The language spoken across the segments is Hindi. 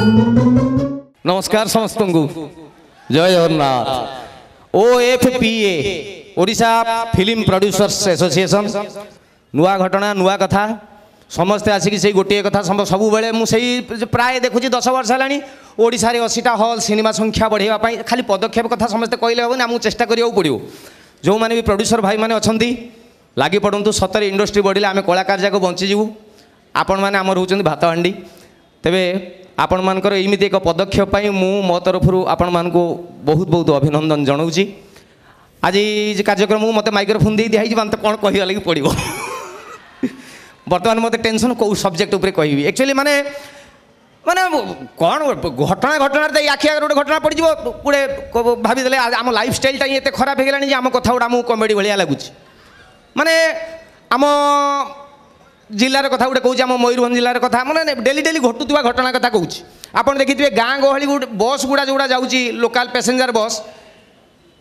नमस्कार समस्त को जय Jagannath. OFPA Odisha film producers association नुआ घटना नुआ कथा समस्ते आसिक से गोटे कथा सब बेले मुझे प्राय देखुची 10 वर्ष है ओडिशा रे 80टा हॉल सिनेमा संख्या बढ़ाई खाली पदक्षेप कथा समस्ते कहले हेनी आमको चेष्टा करिया पड़ो। जो मैंने भी प्रोड्यूसर भाई मैंने अच्छा लगी पड़ू सतरे इंडस्ट्री बढ़िले आम कलाकार जाक बंचीजु आपण मैंने आम रोच भात हांडी तेरे आपण मानकर एमती एक पदक्षेप मु मो तरफ आपण मान को बहुत बहुत अभिनंदन जनाऊँगी। आज कार्यक्रम मत माइक्रोफोन दे दिखाई मत कौन कह लगे पड़ो बर्तमान मत टेंशन कौ सब्जेक्ट उपर कहि एक्चुअली माने माने कौन घटना घटना आखि आगे गोटे घटना पड़ गोटे भावीदे आम लाइफ स्टाइल ये खराब हो गलानी आम कथा गुड़ा आमको कमेडी भाया लगुच माने आम जिलार कथा गोटे कौच आम मयूरभंज जिलार कथा मैंने डेली डेली घटुवा घटना कथा कौच आपड़ देखिए गाँ गहली गोटे बस गुड़ा जोड़ा जाऊँगी लोकाल पैसेंजर बस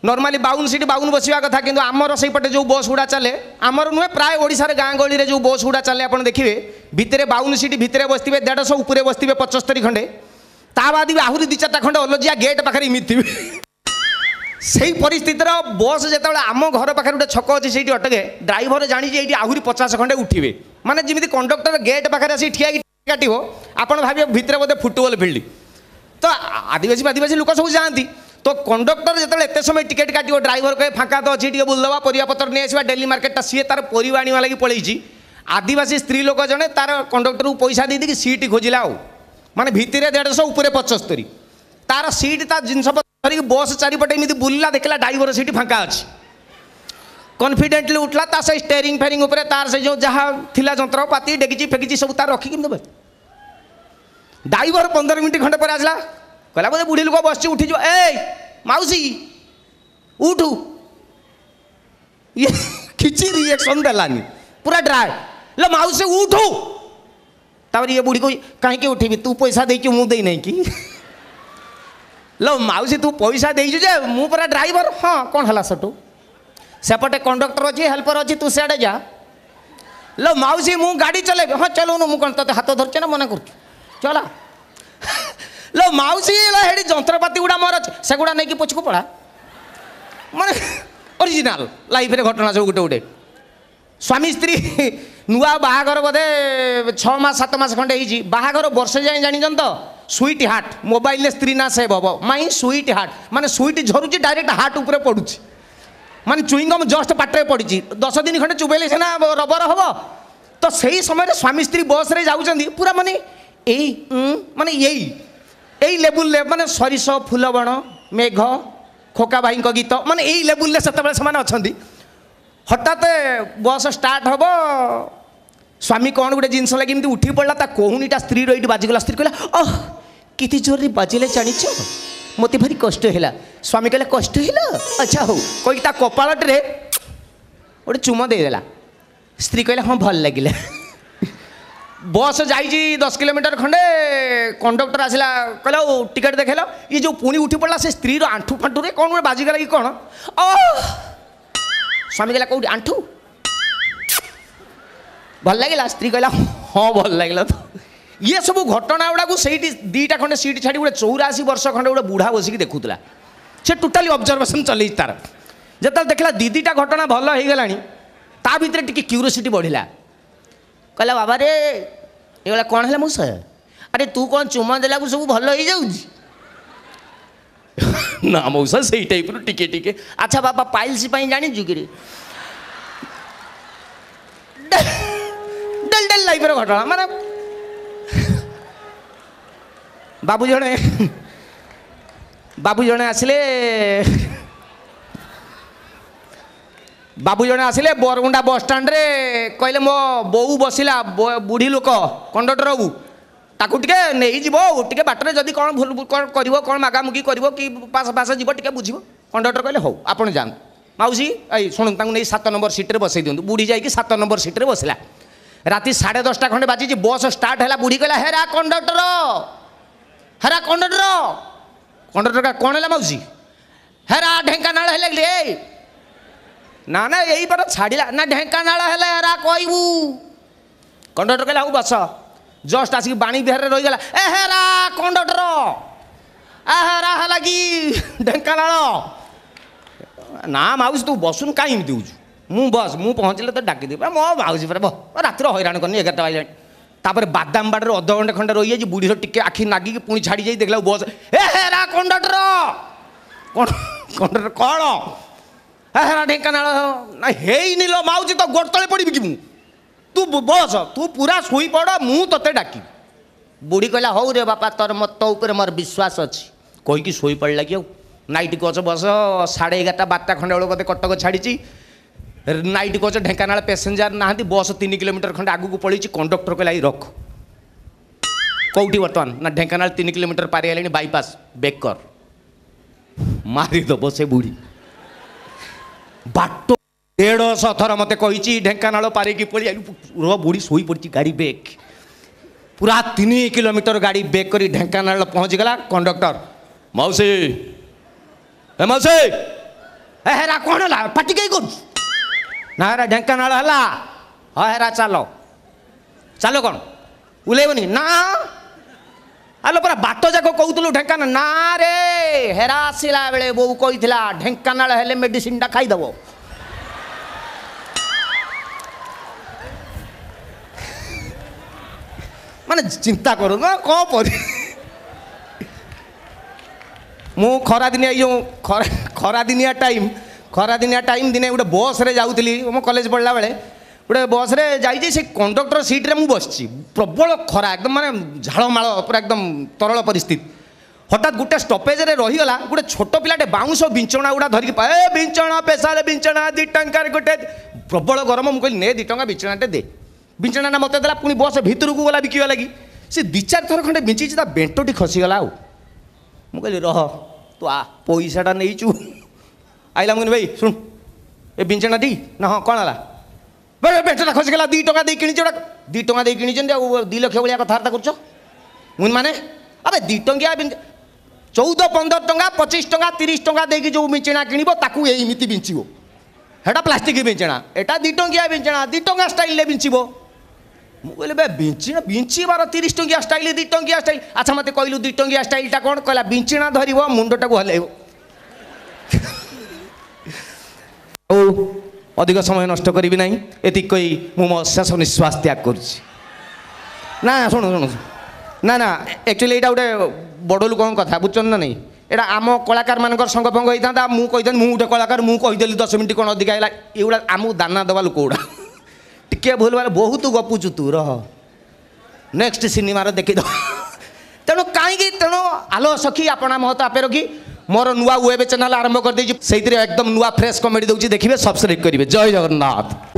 नॉर्मली 52 सीट 52 बसवा कथा किंतु आमर से पटे जो बस गुड़ा चले आमर नुहे प्राय ओडिशा रे गाँ गहली जो बस गुड़ा चले आप देखिए भितर 52 सीट भितर बसते 150 उपरे बसते 75 खंडे ता बाद भी आहरी 2-4टा खंडे अलजिया गेट पाखे इमिति से परिस्थितिर बस जो आम घर पाखे गोटे छक अच्छे से अटके ड्राइवर जानी ये आहरी 50 खंडे उठे माने जमी कंडक्टर गेट पाखे आसी ठिया काट आप भाव भितर बोधे फुटबॉल फील्ड तो आदिवासी लोक सब जाती तो कंडक्टर जो एत समय टिकेट काटो ड्राइवर कहे फाँका तो अच्छी बुलदवा परिवापत्र नहीं आसवा डेली मार्केटा सी तार परिवा आने लगी पलैची आदिवासी स्त्री लोक जड़े तार कंडक्टर को पैसा दे सीट खोजिला माने भितर 150 उपरे 75 तार सीट ता जिनस धरिक बस चारिपटे एमती बुलला देखला ड्राइवर सीट फाँका अच्छी कॉन्फिडेंटली उठला ता से स्टेरिंग फेरिंग उपरे तार से जो जहाँ थिला जंत्रपाति डेगिची फेगिची सब तार रखिक देवे ड्राइवर 15 मिनट खंडे पर आसला कहला बोधे बुढ़ी लोक बस उठी ए मौसी उठू ये किसी रिएक्शन देलानी पूरा ड्राई लो मौसी उठू तापर ये बुढ़ी को कहीं उठेबी तू पैसा दे मु दे नहीं कि लो मौसी तू पैसा देचु जे मु पूरा ड्राइवर हाँ कौन है सेठू सेपटे कंडक्टर अच्छी हेल्पर अच्छी तू सियाड़े जा लो मौसी मु गाड़ी चलेबी हाँ चलूनु मु कौन ते हाथ धरचे ना मना कर चला लो मौसी हेडी जंत्रपाति गुड़ा मोर से गुड़ा नहीं कि पछको पड़ा माने ओरिजिनल लाइफ रे घटना सब गोटे गोटे स्वामी स्त्री नुआ बाहागर बोधे 6 मास 7 मास खंडे ही बाहागर वर्षे जाए जान तो स्वीट हार्ट मोबाइल स्त्री ना सेव हम माई स्वीट हार्ट माने स्वीट झरुची डायरेक्ट हार्ट उपरे पड़ुची माने चुईंगम जस्ट पाटे पड़ी 10 दिन खंडे चुबेले सेना रबर हम तो सही समय स्वामी स्त्री बस रे जाउचंदी पूरा माने एई माने यही लेवल माने सरिष फूलबण मेघ खोका भाई गीत माने यही लेवल से अच्छा हठात बस स्टार्ट हम स्वामी कौन गोटे जिनस लगे उठी पड़ा ता कहूनीटा स्त्री रही बाजिगला स्त्री कहला ओह किति जोर बाजिले जानिछ मत भारी कष्ट है स्वामी कहले कष्ट है अच्छा हो कही कपालटे गोटे चुम देदेला स्त्री कहला हाँ भल लगे बस जाइए 10 किलोमीटर खंडे कंडक्टर आसला कहला टिकेट देखेल ये जो पुणी उठी पड़ा से स्त्री आंठू फांठू रे कौन बाजिगला कि कौन स्वामी कहला कौटी आंठू भल लगे स्त्री कहला हाँ भल लगे तो ये सब घटना गुड़ा को सही 2टा खंडे सीट छाड़ी गोटे 84 वर्ष खंडे गोटे बुढ़ा बसिक देखुला से टोटाली ऑब्जर्वेशन चल तार जो देखला 2टा घटना भल हो गला ता भितर टिके क्यूरियोसिटी बढ़िला कहला बाबा रे ये कौन है मौसा अरे तू कौन चुमा देला को सब भल हो जाऊँ ना मौसा से टाइप टिके टिके अच्छा बाबा पाइल्स जानी कि डेल डेल लाइफ घटना माने बाबू जने आसिले बरगुंडा बस स्टाण्ड रे कहले मो बो बसिला बुढ़ी लोक कंडक्टर बाबू ताकू टिके नहीं जीवो टिके बाटरे जदि कौन भूल करिवो कौन मागामुगी करिवो कि पास पास जीवो टिके बुझिवो कंडक्टर कहले हौ आपण जान मौसी आई शुणु ताकू नहीं 7 नंबर सीट रे बसई दियंतु बुढ़ी जाइए 7 नंबर सीट रे बसला राति 10:30 खंडे बाजी बस स्टार्ट है बुढ़ी कहला हेरा कंडक्टर कंडक्टर का कौन है मौसी हेरा ढेंकानाल है लगे ना ना यही पर छाड़ा ना ढेंकानाल है हेरा कहबू कंडक्टर कहला बस जस्ट आसिक बाणी बिहार रहीगला ए हेरा कंडक्टर ए हेरा है कि ढेंकानाल ना माउसी तू बसुन कहीं देउछु मु बस मु पहुँचले तो डाकिदेवी मो माउसी पर रातिर हईराण करनी 11टा बाजे तापर बादाम बाड़े अध घंटे खंडे रही जाए बुढ़ीर टिके आखि नागिक पुणी छाड़ी जाई देखला बस ए हेरा कंडक्टर कंडक्टर कौन हेरा ढेंकानाल ना हेनी लो माउसी तो गोड़ तले पड़ी कि मु तू बस तू पूरा शोई पड़ मु तते डाकी बुढ़ी कहला हौ रे बापा तोर मत तो ऊपर मोर विश्वास अच्छी कहीकि शोई पड़ा कि नाइट कोच बस 11:30 12टा खंडे बेल मत कटक छाड़ी नाइट कोच ढेंकानाल पैसेंजर ना बस 3 किलोमीटर खंडे आगू पड़ी कंडक्टर कहला रख कौटी बर्तमान ना ढेंकानाल 3 किलोमीटर पारि आले बाईपास बेक कर मारिदेव से बुढ़ी बाट 150 थर मत कही ढेंकानाल पारिकी पड़ी रो बुढ़ी शोई पड़ी गाड़ी बेक पूरा 3 किलोमीटर गाड़ी बेक कर ढेंकानाल पहुँच गला कंडक्टर मौसी ए मौसी ए हेरा कौन है पाटी कहीं कर ना हेरा ढेंकानाल है हाँ हेरा चलो चलो कौन उलेबनी ना आलो पूरा बाट जाक कहूलु ढेंकानाल ना रे हेरा आसला बेले बो कही ढेंकानाल हेले मेडिसिन टा खाईदेव माने चिंता करू ना कौन पर मु खरा दिनिया जो खरा दिनिया टाइम दिने गोटे बस रे जाऊली मो कॉलेज पढ़ला बेले गोटे बस रे जाइए से कंडक्टर सीट रे मु बसची प्रबल खरा एकदम माने झाड़माड़ पूरा एकदम तरल परिस्थिति हठात गोटे स्टपेज रे रहीगला गोटे छोट पिलाटे बाउंश बिंचणा गुड़ा धरिक ए बिंचणा पेशाले बिंचणा 2 टंकार गोटे प्रबल गरम मु कहली ने 2 टंका बिंचणाटे दे बिंचणा ना मत देला पुणी बस भितर को गला बिकिवा लगी से 2-4 थर खंडे बिंची ता बेंटोटी खसीगला आउ मु कहली रह तू आ पैसाटा नहीं आइला मुझे भाई शुण ए बिंचना टी ना हाँ कौन है बेटा खसीगला 2 टंका दे कि 2 टंका दे कि 2 लाख भाया कथबार्ता कर माने अबे 2 टंकिया 14-15 टंका 25 टंका 30 टंका देकी जो बिंचना किणव ताकू एमती बिंचब हेटा प्लास्टिक बिंचना एटा 2 टंकिया बिंचना 2 टंका स्टाइल बिंचब मुझे बे बिंचना बिंचबार 30 टंकिया स्टाइल 2 टंकिया स्टाइल अच्छा मत कहलु 2 टंकिया स्टाइलटा कौन कहला बिंचना धरब मुंडटा को हल्ल अधिक समय नष्ट करी ना ये कही मु मो शेष निश्वास त्याग करुच्ची ना शुणु शुणु ना ना एक्चुअली यहाँ गोटे बड़ लोक कथा बुझुन ना नहीं यहाँ आम कलाकार मान संग फंग होता मुझे गोटे कलाकार मुझेली 10 मिनट कौन अधिक है ये आमको दाना देवा लोक गुड़ा टिके भूल भाल बहुत गपुचु तू रह नेक्स्ट सिनेमार देखी तेणु कहीं तेणु आलो सखी आपना महत आपे रखी मोर नुआ वेब चैनल आरंभ कर एकदम नुआ फ्रेश कमेडी दूसरी देखिए सब्सक्राइब करेंगे जय जगन्नाथ।